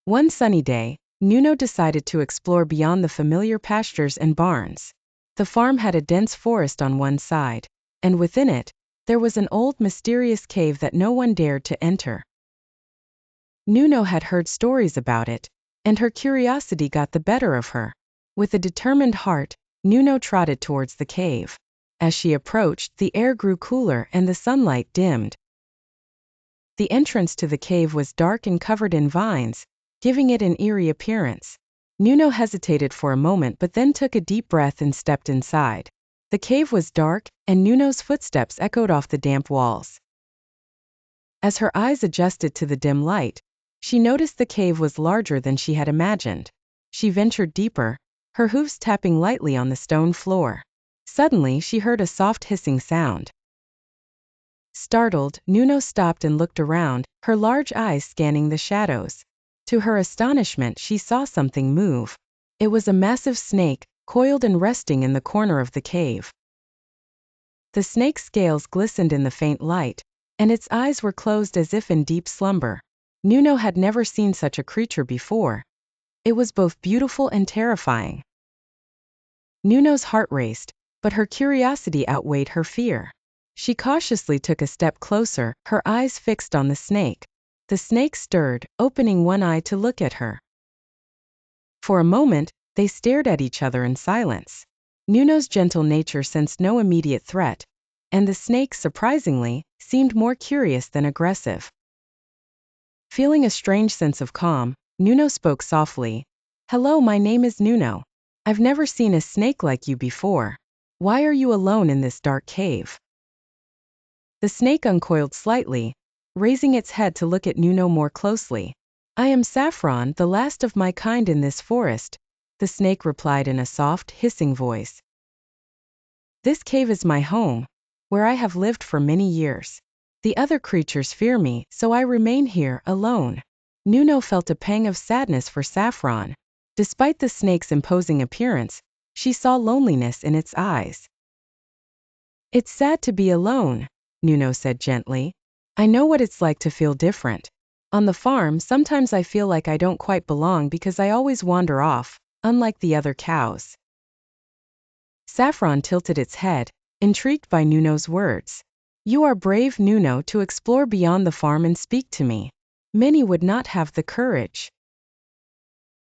One sunny day, Nuno decided to explore beyond the familiar pastures and barns. The farm had a dense forest on one side, and within it, there was an old mysterious cave that no one dared to enter. Nuno had heard stories about it, and her curiosity got the better of her. With a determined heart, Nuno trotted towards the cave. As she approached, the air grew cooler and the sunlight dimmed. The entrance to the cave was dark and covered in vines, giving it an eerie appearance. Nuno hesitated for a moment but then took a deep breath and stepped inside. The cave was dark, and Nuno's footsteps echoed off the damp walls. As her eyes adjusted to the dim light, she noticed the cave was larger than she had imagined. She ventured deeper, her hooves tapping lightly on the stone floor. Suddenly she heard a soft hissing sound. Startled, Nuno stopped and looked around, her large eyes scanning the shadows. To her astonishment, she saw something move. It was a massive snake, coiled and resting in the corner of the cave. The snake's scales glistened in the faint light, and its eyes were closed as if in deep slumber. Nuno had never seen such a creature before. It was both beautiful and terrifying. Nuno's heart raced, but her curiosity outweighed her fear. She cautiously took a step closer, her eyes fixed on the snake. The snake stirred, opening one eye to look at her. For a moment, they stared at each other in silence. Nuno's gentle nature sensed no immediate threat, and the snake, surprisingly, seemed more curious than aggressive. Feeling a strange sense of calm, Nuno spoke softly. "Hello, my name is Nuno. I've never seen a snake like you before. Why are you alone in this dark cave?" The snake uncoiled slightly, raising its head to look at Nuno more closely. "I am Saffron, the last of my kind in this forest," the snake replied in a soft, hissing voice. "This cave is my home, where I have lived for many years. The other creatures fear me, so I remain here, alone." Nuno felt a pang of sadness for Saffron. Despite the snake's imposing appearance, she saw loneliness in its eyes. "It's sad to be alone," Nuno said gently. "I know what it's like to feel different. On the farm, sometimes I feel like I don't quite belong because I always wander off, unlike the other cows." Saffron tilted its head, intrigued by Nuno's words. "You are brave, Nuno, to explore beyond the farm and speak to me. Many would not have the courage."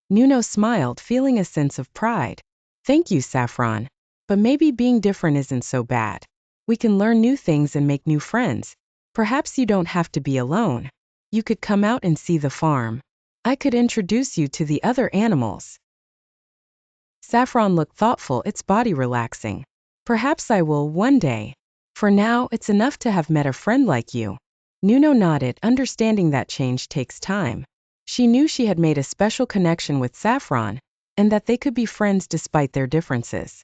Nuno smiled, feeling a sense of pride. "Thank you, Saffron. But maybe being different isn't so bad. We can learn new things and make new friends. Perhaps you don't have to be alone. You could come out and see the farm. I could introduce you to the other animals." Saffron looked thoughtful, its body relaxing. "Perhaps I will, one day. For now, it's enough to have met a friend like you." Nuno nodded, understanding that change takes time. She knew she had made a special connection with Saffron, and that they could be friends despite their differences.